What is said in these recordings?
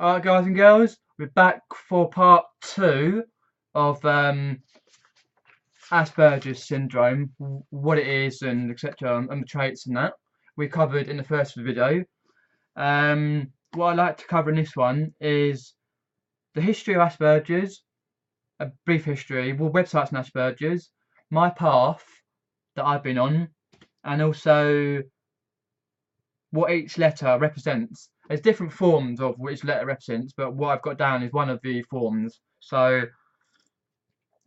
Alright, guys and girls, we're back for part 2 of Asperger's syndrome, what it is and etc. and the traits and that we covered in the first video. What I'd like to cover in this one is the history of Asperger's, a brief history, websites on Asperger's, my path that I've been on, and also what each letter represents. There's different forms of which letter represents, but what I've got down is one of the forms. So,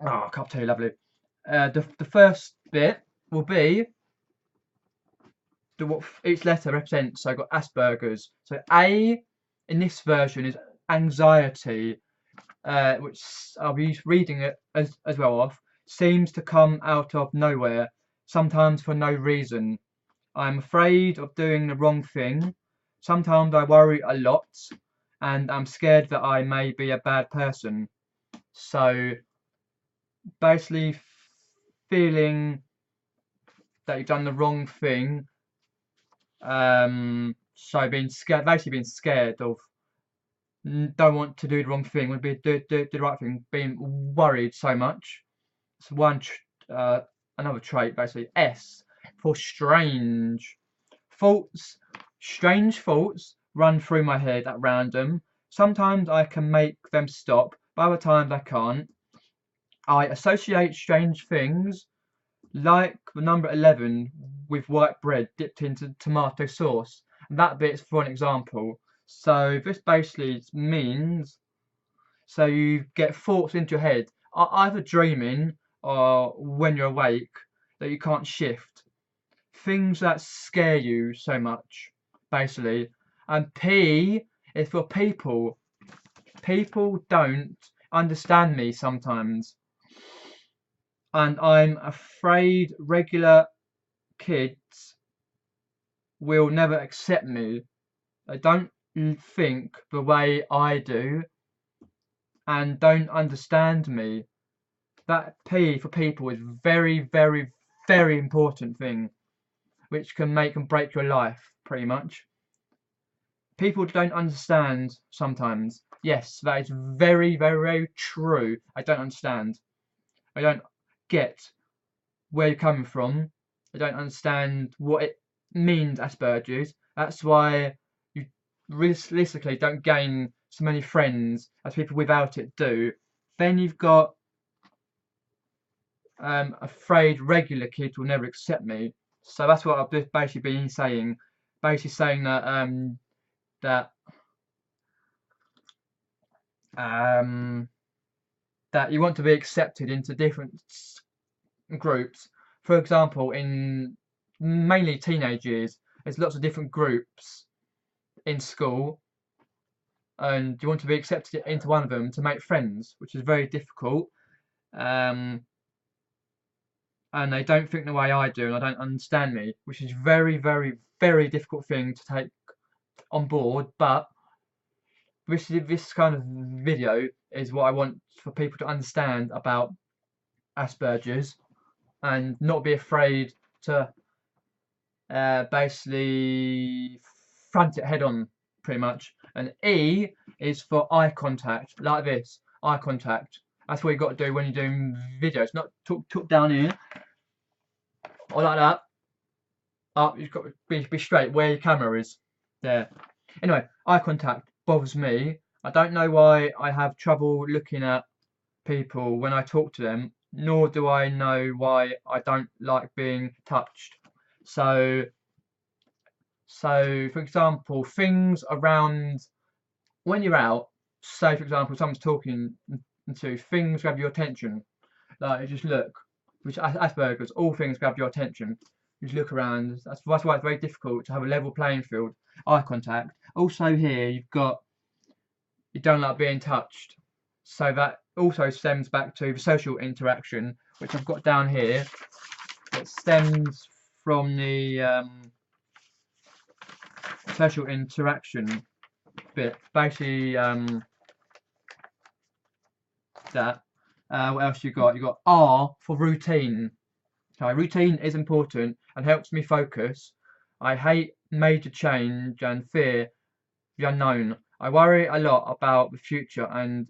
cup of tea, lovely. The first bit will be what each letter represents. So I've got Asperger's. So A in this version is anxiety, which I'll be reading it as well off. Seems to come out of nowhere, sometimes for no reason. I'm afraid of doing the wrong thing. Sometimes I worry a lot, and I'm scared that I may be a bad person. So basically feeling that you've done the wrong thing. So being scared, basically being scared of, don't want to do the wrong thing, want to do the right thing, being worried so much. It's another trait, basically. S for strange. Thoughts, strange thoughts run through my head at random. Sometimes I can make them stop, but other times I can't. I associate strange things, like the number 11 with white bread dipped into tomato sauce. And that bit's for an example. So this basically means, so you get thoughts into your head, either dreaming or when you're awake, that you can't shift. Things that scare you so much, basically. And P is for people. People don't understand me sometimes, and I'm afraid regular kids will never accept me. They don't think the way I do and don't understand me. That P for people is very, very, very important thing, which can make and break your life, pretty much. People don't understand sometimes. Yes, that is very, very, very true. I don't understand. I don't get where you're coming from. I don't understand what it means, Asperger's. That's why you realistically don't gain so many friends as people without it do. Then you've got afraid regular kids will never accept me. So that's what I've basically been saying. Basically saying that that you want to be accepted into different groups. For example, in mainly teenage years, there's lots of different groups in school, and you want to be accepted into one of them to make friends, which is very difficult. And they don't think the way I do, and they don't understand me, which is very, very, very difficult thing to take on board. But this kind of video is what I want for people to understand about Asperger's and not be afraid to basically front it head on, pretty much. And E is for eye contact, like this, eye contact. That's what you got to do when you're doing videos. Not talk down here or like that. Up, you've got to be straight where your camera is. There. Anyway, eye contact bothers me. I don't know why I have trouble looking at people when I talk to them, nor do I know why I don't like being touched. So for example, things around when you're out, say for example, someone's talking to, things grab your attention. Like you just look, which Asperger's, all things grab your attention. You just look around. That's why it's very difficult to have a level playing field. Eye contact. Also here, you don't like being touched. So that also stems back to the social interaction, which I've got down here. It stems from the social interaction bit. Basically, that. What else you got? You got R for routine. So routine is important and helps me focus. I hate major change and fear the unknown. I worry a lot about the future and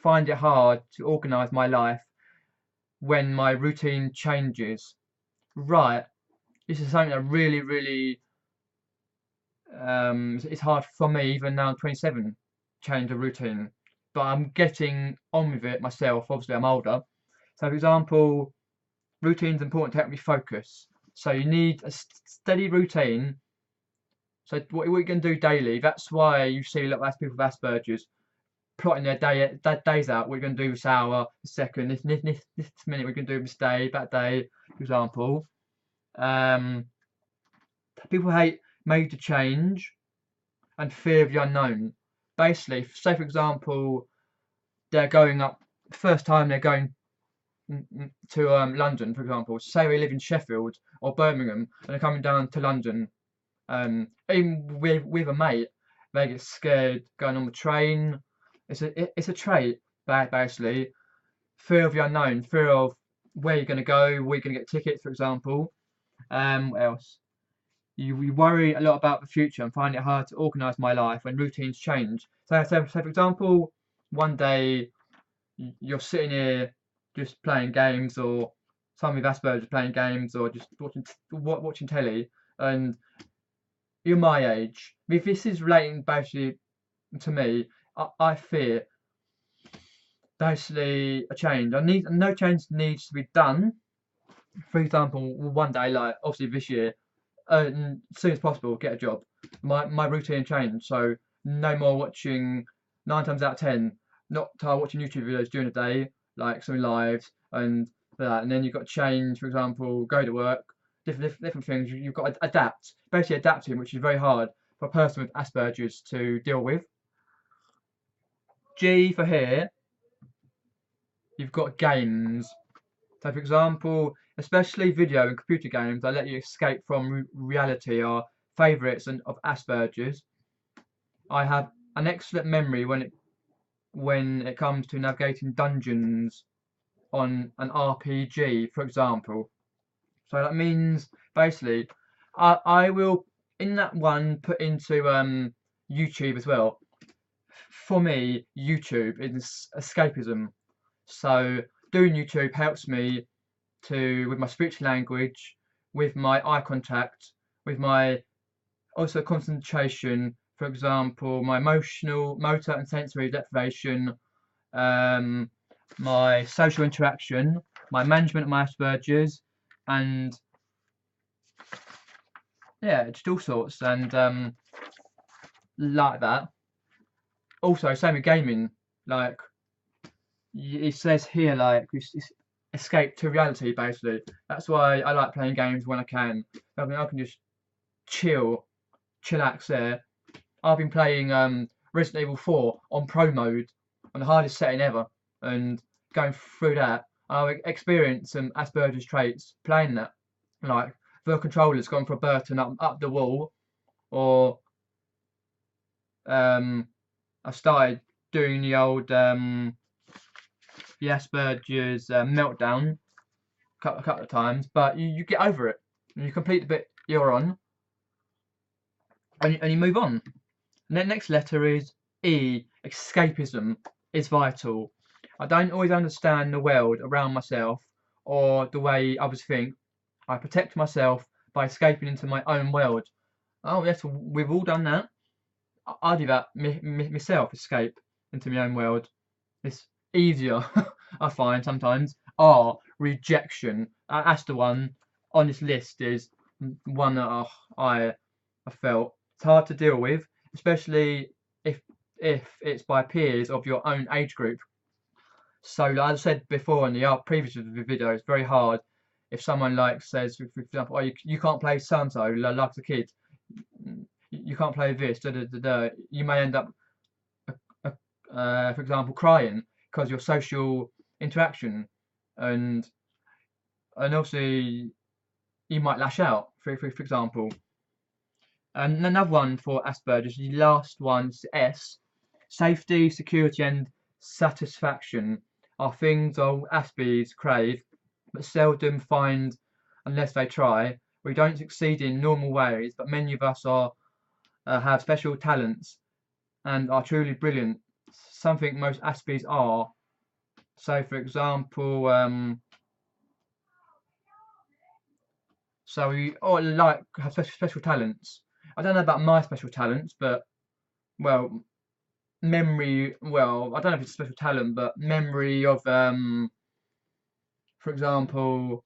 find it hard to organise my life when my routine changes. Right, this is something that really it's hard for me even now I'm 27 change a routine, but I'm getting on with it myself. Obviously, I'm older. So, for example, routine's important to help me focus. So you need a steady routine. So what we can do daily. That's why you see a lot of people with Asperger's plotting their days out. We're going to do this hour, this second, this minute. We're going to do this day, that day, for example. Um, People hate major change and fear of the unknown. Basically, say for example, they're going up first time they're going to London, for example. Say they live in Sheffield or Birmingham and they're coming down to London. Even with a mate, they get scared going on the train. It's a trait, basically. Fear of the unknown, fear of where you're going to go, where you're going to get tickets, for example. What else? You worry a lot about the future and find it hard to organise my life when routines change. So for example, one day you're sitting here just playing games, or some with Asperger's playing games, or just watching telly, and you're my age. If this is relating basically to me, I fear basically a change. No change needs to be done. For example, one day, like obviously this year, as soon as possible, get a job. My routine changed, so no more watching 9 times out of 10, not watching YouTube videos during the day, like some lives and that. And then you've got to change, for example, go to work, different things. You've got to adapt, basically adapting, which is very hard for a person with Asperger's to deal with. G for here, you've got games. So, for example, especially video and computer games that let you escape from reality are favourites of Asperger's. I have an excellent memory when it comes to navigating dungeons on an RPG, for example. So that means basically, I will in that one put into YouTube as well. For me, YouTube is escapism. So doing YouTube helps me with my speech language, with my eye contact, with my also concentration, for example, my emotional, motor and sensory deprivation, um, my social interaction, my management of my Asperger's, and yeah, just all sorts, and like that. Also, same with gaming, like it says here, like it's escape to reality, basically. That's why I like playing games when I can. I can just chillax there. I've been playing Resident Evil 4 on pro mode on the hardest setting ever, and going through that, I've experienced some Asperger's traits playing that. Like the controller's gone for a Burton up the wall, or I started doing the old the Asperger's meltdown a couple of times, but you get over it and you complete the bit you're on, and you move on. And the next letter is E. Escapism is vital. I don't always understand the world around myself or the way others think. I protect myself by escaping into my own world. Oh yes, we've all done that. I do that myself, escape into my own world. It's easier, I find sometimes. R. Rejection. That's the one on this list, is one that I felt it's hard to deal with, especially if it's by peers of your own age group. So, like I said before in the previous video, it's very hard if someone like says, for example, oh, you can't play so and so, like a kid, you can't play this. You may end up, for example, crying because your social interaction, and obviously you might lash out. For example. And another one for Asperger's, the last one's S. Safety, security, and satisfaction are things all Aspergers crave, but seldom find unless they try. We don't succeed in normal ways, but many of us have special talents and are truly brilliant. Something most Aspergers are. So, for example, so we all like have special talents. I don't know about my special talents, but well, memory. Well, I don't know if it's a special talent, but memory of for example,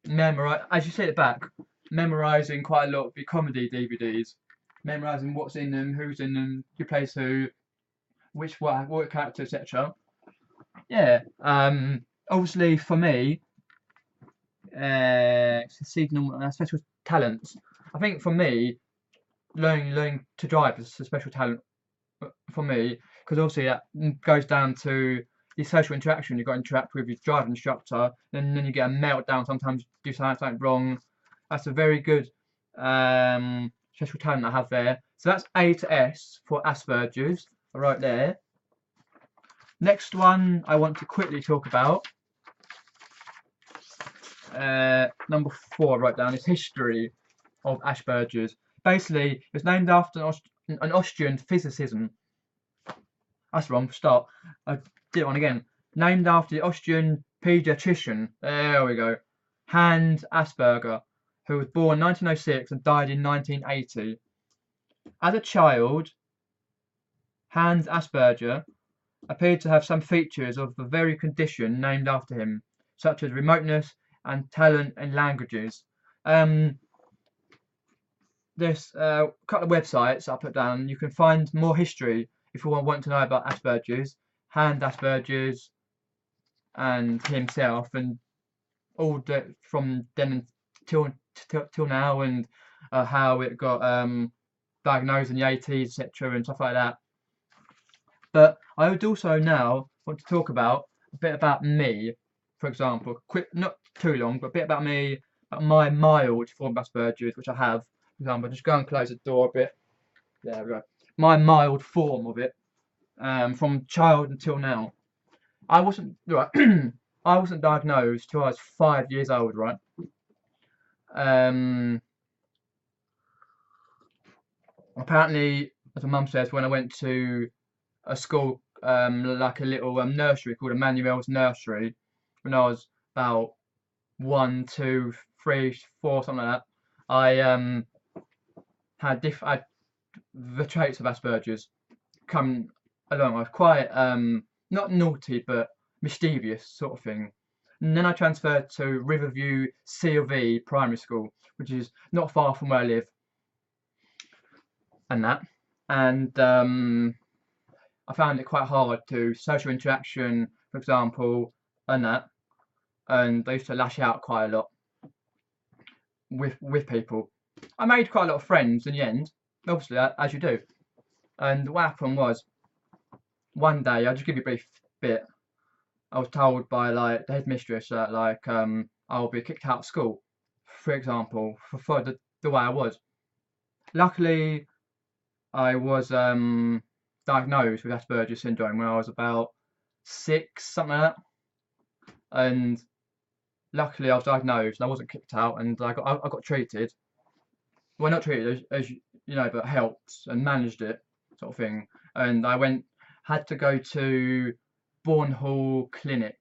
memorize. As you see at the back, memorizing quite a lot of the comedy DVDs, memorizing what's in them, who's in them, who plays who, which what character, etc. Yeah. Obviously for me, seasonal special talents. I think for me, learning to drive is a special talent for me because obviously that goes down to your social interaction. You've got to interact with your driving instructor, and then you get a meltdown. Sometimes you do something wrong. That's a very good special talent I have there. So that's A to S for Asperger's, right there. Next one I want to quickly talk about. Number 4, write down, is history of Asperger's. Basically, it's named after an Austrian physicist. That's wrong. Start. I did it one again. Named after the Austrian pediatrician. There we go. Hans Asperger, who was born 1906 and died in 1980. As a child, Hans Asperger appeared to have some features of the very condition named after him, such as remoteness and talent in languages. There's a couple of websites I put down. You can find more history if you want to know about Asperger's, Hans Asperger's, and himself, and all from then till now, and how it got diagnosed in the 80s, etc., and stuff like that. But I would also now want to talk about a bit about me, for example, quick, not too long, but a bit about me, about my mild form of Asperger's, which I have. For example, just go and close the door a bit. There we go. My mild form of it, from child until now. I wasn't right. I wasn't diagnosed till I was 5 years old, right? Um, Apparently, as my mum says, when I went to a school, like a little nursery called Emmanuel's Nursery, when I was about 1, 2, 3, 4, something like that, I had the traits of Asperger's come along. I was quite not naughty but mischievous sort of thing. And then I transferred to Riverview C of E Primary School, which is not far from where I live, and that. And I found it quite hard to social interaction, for example, and that. And I used to lash out quite a lot with people. I made quite a lot of friends in the end, obviously, as you do. And what happened was, one day, I'll just give you a brief bit. I was told by like the headmistress that like I'll be kicked out of school, for example, for the way I was. Luckily, I was diagnosed with Asperger's syndrome when I was about 6, something like that. And luckily, I was diagnosed and I wasn't kicked out, and I got treated. Well, not treated as you know, but helped and managed it, sort of thing. And I had to go to Bourne Clinic,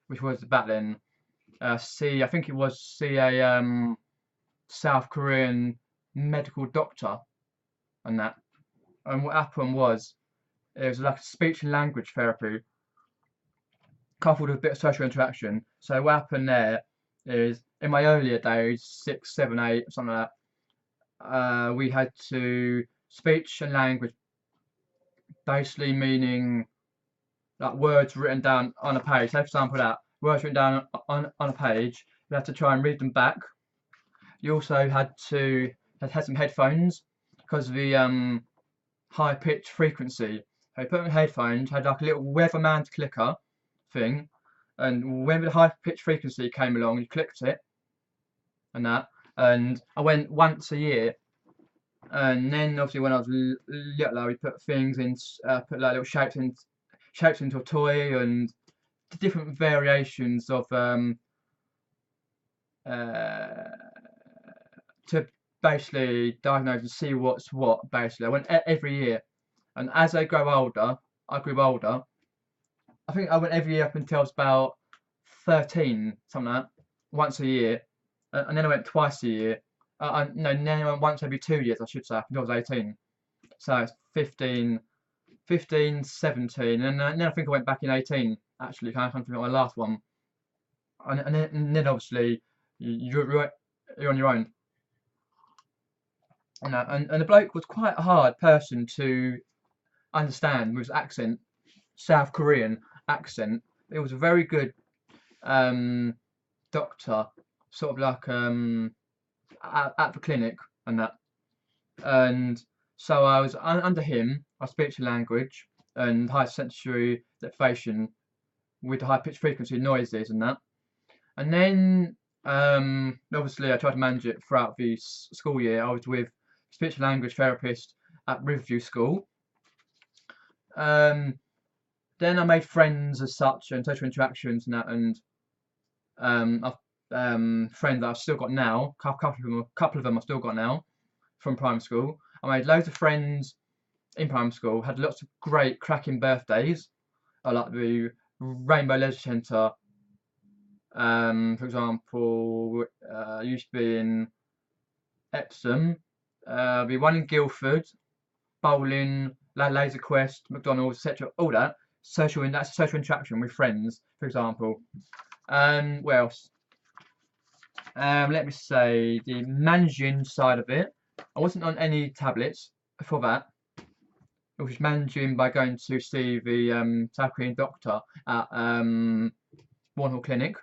which was back then. I think it was see a South Korean medical doctor and that. And what happened was it was like a speech and language therapy coupled with a bit of social interaction. So what happened there is in my earlier days, 6, 7, 8, something like that, we had to speech and language, basically meaning like words written down on a page. So for example, that words written down on a page, you had to try and read them back. You also had to had some headphones because of the high pitch frequency. So you put on headphones, had like a little weatherman's clicker thing, and when the high pitch frequency came along, you clicked it, and that. And I went once a year, and then obviously when I was little, we put things in, put like little shapes into a toy, and different variations of uh, to basically diagnose and see what's what. Basically, I went every year, And as I grew older, I grew older. I think I went every year up until I was about 13, something like that, once a year. And then I went twice a year. No, then I went once every 2 years, I should say, up until I was 18. So it's 15, 17, and then I think I went back in 18, actually, kind of something like my last one. And then obviously, you're on your own. And the bloke was quite a hard person to understand with his accent, South Korean accent. It was a very good doctor, sort of like at the clinic and that. And so I was under him, I speech and language and high sensory deprivation with the high pitched frequency noises and that. And then obviously I tried to manage it throughout the school year. I was with speech and language therapist at Riverview School. Then I made friends as such and social interactions and that, and friends that I've still got now. Couple of them I've still got now from primary school. I made loads of friends in primary school. Had lots of great cracking birthdays. I like the Rainbow Leisure Centre. For example, used to be in Epsom. The one in Guildford, bowling, Laser Quest, McDonald's, etc. All that that's social interaction with friends, for example. What else? Let me say the managing side of it. I wasn't on any tablets for that. It was managing by going to see the South Korean doctor at Warnhall Clinic.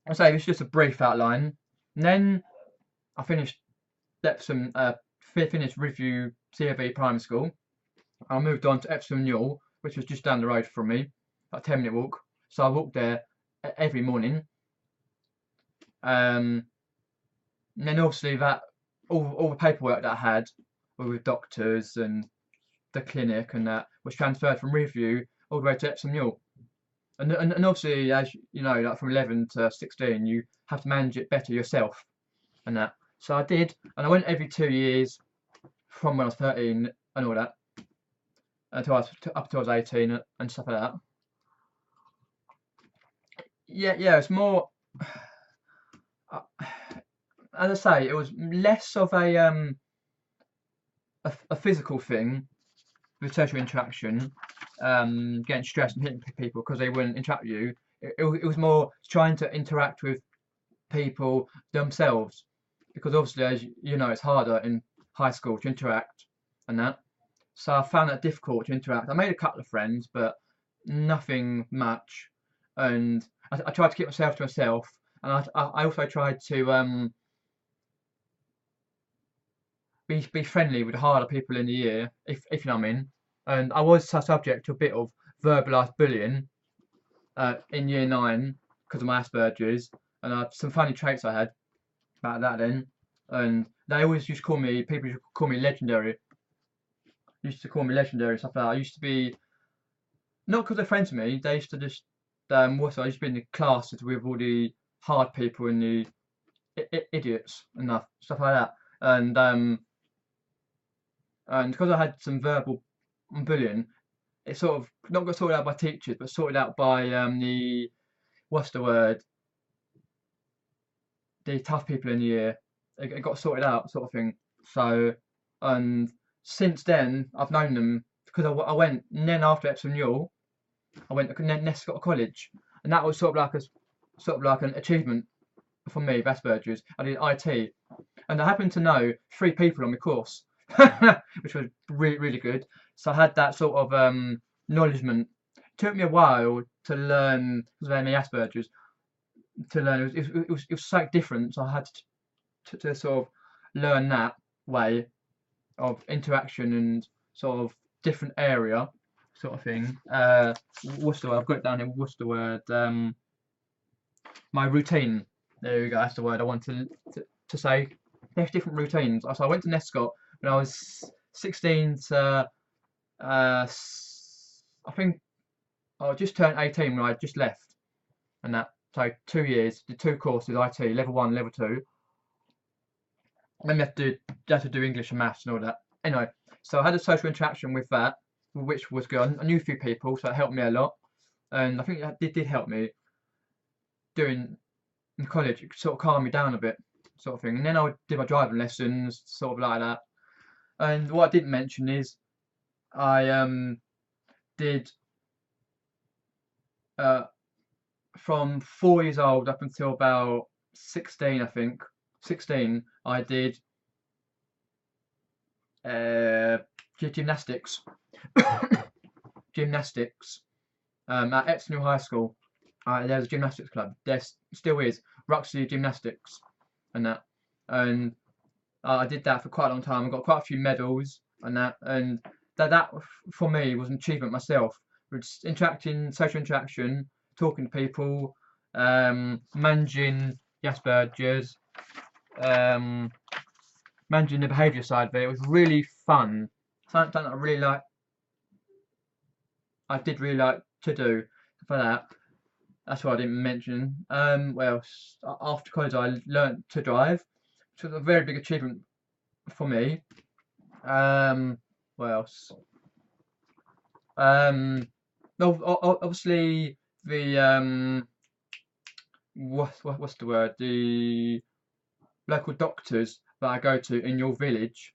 I say it's just a brief outline. And then I finished Epsom, finished Review CAV Primary School. I moved on to Epsom Newell, which was just down the road from me, a 10-minute walk. So I walked there every morning. And then obviously that all the paperwork that I had with doctors and the clinic and that was transferred from Review all the way to Epsom Newell. And obviously, as you know, like from 11 to 16, you have to manage it better yourself and that. So I did, and I went every 2 years from when I was 13 and all that until I was up until I was 18 and stuff like that. Yeah, it's more. As I say, it was less of a physical thing with social interaction, getting stressed and hitting people because they wouldn't interact with you. It was more trying to interact with people themselves, because obviously, as you know, it's harder in high school to interact and that. So I found that difficult to interact. I made a couple of friends, but nothing much. And I tried to keep myself to myself, and I also tried to be friendly with the harder people in the year, if you know what I mean. And I was subject to a bit of verbalised bullying in year 9 because of my Aspergers, and some funny traits I had about that then. And they always used to call me, people used to call me legendary. Used to call me legendary and stuff like that. I used to be, not because they're friends with me, they used to just, I used to be in the classes with all the hard people and the idiots and stuff like that. And because I had some verbal bullying, it sort of not got sorted out by teachers, but sorted out by the the tough people in the year. It got sorted out, sort of thing. So, and since then, I've known them because I went. And then after Epsom Newell, I went to Nescott College, and that was sort of like an achievement for me, Asperger's. I did IT, and I happened to know 3 people on my course, which was really good. So I had that sort of acknowledgement. It took me a while to learn, because of my Asperger's, to learn. It was so different. So I had to sort of learn that way of interaction and sort of different area sort of thing. What's the word? I've got it down here. What's the word? My routine. There we go. That's the word I want to say. There's different routines. So I went to Nescott when I was 16 to I think I just turned 18 when I just left, and that. So 2 years, did 2 courses, IT, level 1, level 2. And then you have to do English and maths and all that. Anyway, So I had a social interaction with that, which was good. I knew a few people, so it helped me a lot, and I think that did help me doing in college. It sort of calmed me down a bit, sort of thing. And then I did my driving lessons, sort of like that. And what I didn't mention is I did uh, from 4 years old up until about 16, I think. 16, I did gymnastics. Gymnastics at Exeter High School. There's a gymnastics club. There still is Ruxley Gymnastics and that. And I did that for quite a long time. I got quite a few medals and that. And that for me was an achievement myself. It's social interaction, talking to people, managing the Aspergers, managing the behaviour side of it. It was really fun. Something that I did really like to do for that. That's what I didn't mention. Well, after college, I learnt to drive, which was a very big achievement for me. What else? Obviously the what's the word? The local doctors that I go to in your village.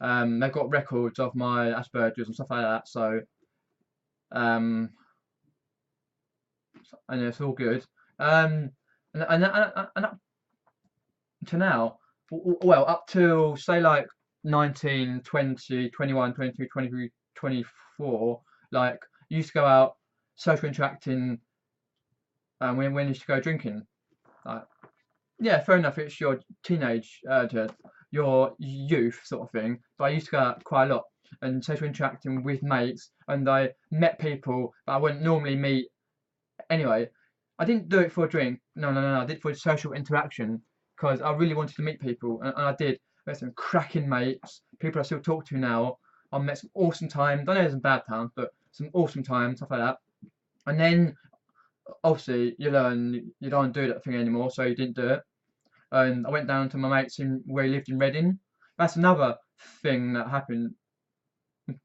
They've got records of my Asperger's and stuff like that. So and it's all good. And up to now, well, up till say like 19, 20, 21, 22, 23, 24, like used to go out social interacting when you used to go drinking. Like, yeah, fair enough, it's your teenage, your youth sort of thing, but I used to go out quite a lot and social interacting with mates, and I met people that I wouldn't normally meet anyway. I didn't do it for a drink. No, I did it for social interaction because I really wanted to meet people, and I did. I met some cracking mates, people I still talk to now. I met some awesome times. I know there's some bad times, but some awesome times, stuff like that. And then obviously you learn you don't do that thing anymore, so you didn't do it. And I went down to my mates in where he lived in Reading. That's another thing that happened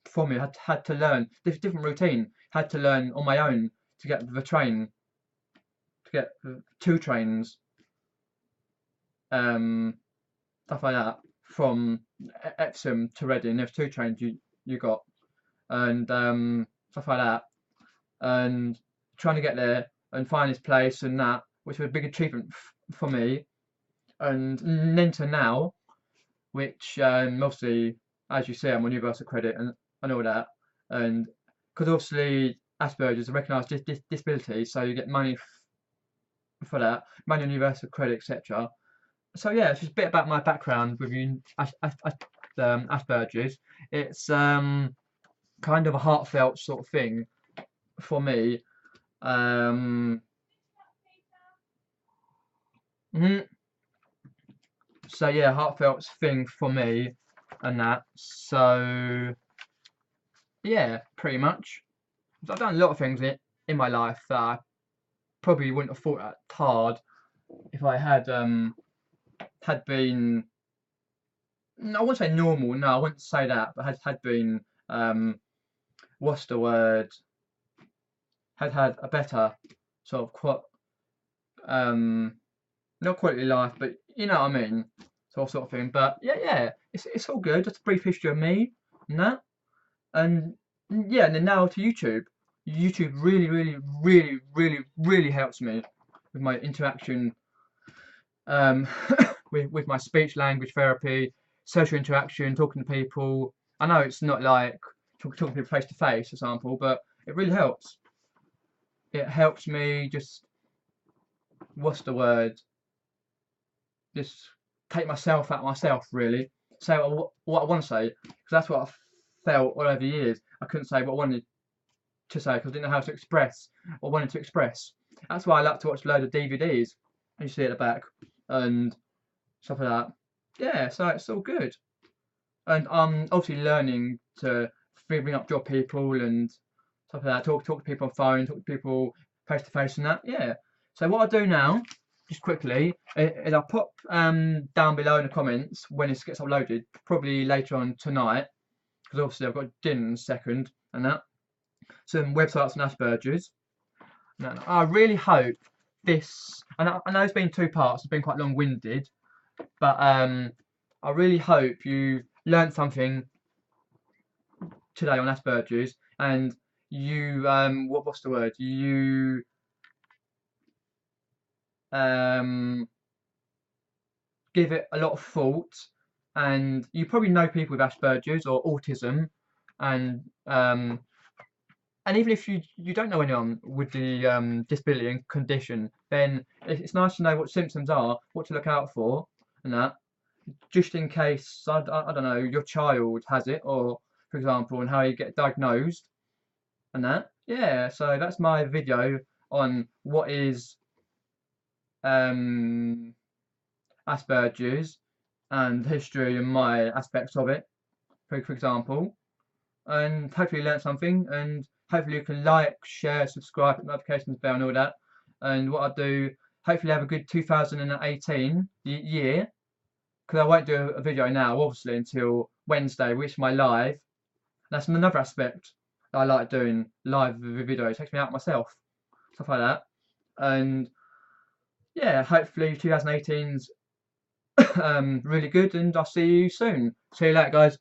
for me. I had to learn different routine. Had to learn on my own to get the train, to get 2 trains, stuff like that, from Epsom to Reading. There's 2 trains you got, and stuff like that, and trying to get there and find this place and that, which was a big achievement for me. And then to now, which obviously, as you say, I'm on universal credit and all that, and because obviously Asperger's a recognised disability, so you get money for that, money on universal credit, etc. So yeah, it's just a bit about my background with Asperger's. It's kind of a heartfelt sort of thing for me. So yeah, heartfelt thing for me, and that. So yeah, pretty much. I've done a lot of things in my life that I probably wouldn't have thought that hard if I had been. No, I wouldn't say normal. No, I wouldn't say that, but had been what's the word? Had a better sort of not quality life, but you know what I mean, sort of thing. But yeah, it's all good. Just a brief history of me and that, and yeah, and then now to YouTube. YouTube really helps me with my interaction, um, with my speech language therapy, social interaction, talking to people. I know it's not like talking to people face to face, for example, but it really helps. It helps me just, what's the word? Just take myself out of myself, really. Say what I want to say, because that's what I felt all over the years. I couldn't say what I wanted to say because I didn't know how to express what I wanted to express. That's why I like to watch a load of DVDs, and you see at the back, and stuff like that. Yeah, so it's all good. And I'm obviously learning to bring up job people and stuff like that. Talk to people on phone, talk to people face to face and that. Yeah. So what I do now, just quickly, is I'll pop down below in the comments when it gets uploaded, probably later on tonight. because obviously I've got dinner in a second and that. Some websites on Aspergers. And I really hope this, and I know it's been 2 parts, it's been quite long-winded, but I really hope you learned something today on Aspergers, and you what's the word? You give it a lot of thought, and you probably know people with Aspergers or autism, and even if you don't know anyone with the disability and condition, then it's nice to know what symptoms are, what to look out for, and that, just in case I don't know, your child has it, or for example, and how you get diagnosed and that. Yeah, so that's my video on what is Asperger's and history and my aspects of it, for example. And hopefully you learned something, and hopefully you can like, share, subscribe, hit the notifications bell and all that. And what I'll do, hopefully have a good 2018 year, because I won't do a video now, obviously, until Wednesday, which is my live. That's another aspect that I like doing, live videos. It takes me out myself, stuff like that. And yeah, hopefully 2018's really good, and I'll see you soon. See you later, guys.